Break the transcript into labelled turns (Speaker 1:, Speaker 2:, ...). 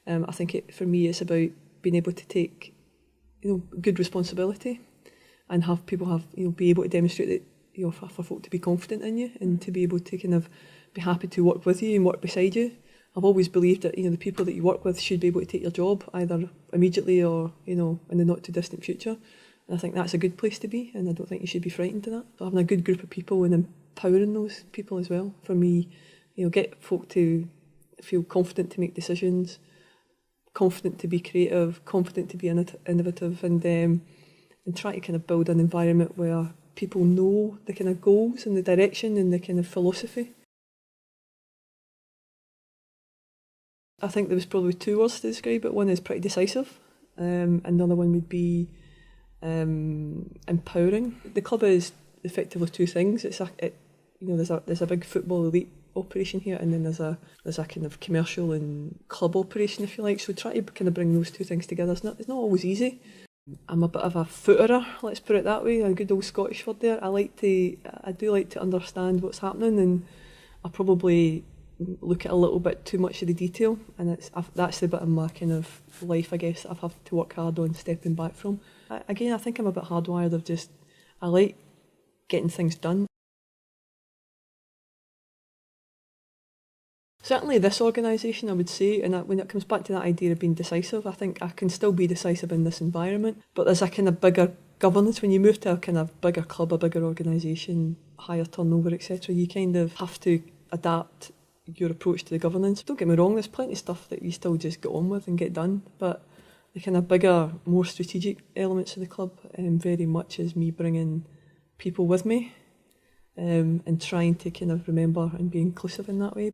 Speaker 1: I think for me it's about being able to take good responsibility and have people be able to demonstrate that for folk to be confident in you and to be able to kind of be happy to work with you and work beside you. I've always believed that the people that you work with should be able to take your job either immediately or in the not too distant future. And I think that's a good place to be, and I don't think you should be frightened of that. So having a good group of people and empowering those people as well, for me, get folk to feel confident to make decisions, confident to be creative, confident to be innovative, and try to kind of build an environment where people know the kind of goals and the direction and the kind of philosophy. I think there was probably two words to describe it. One is pretty decisive, and another one would be empowering. The club is effectively two things. There's a big football elite operation here, and then there's a kind of commercial and club operation, if you like. So try to kind of bring those two things together. It's not always easy. I'm a bit of a footerer, let's put it that way. A good old Scottish word there. I do like to understand what's happening, and I probably look at a little bit too much of the detail, and that's the bit of my kind of life, I guess, I've had to work hard on stepping back from. I think I'm a bit hardwired of I like getting things done. Certainly this organisation, I would say, and when it comes back to that idea of being decisive, I think I can still be decisive in this environment, but there's a kind of bigger governance. When you move to a kind of bigger club, a bigger organisation, higher turnover, etc., you kind of have to adapt your approach to the governance. Don't get me wrong, there's plenty of stuff that you still just get on with and get done, but the kind of bigger, more strategic elements of the club very much is me bringing people with me and trying to kind of remember and be inclusive in that way.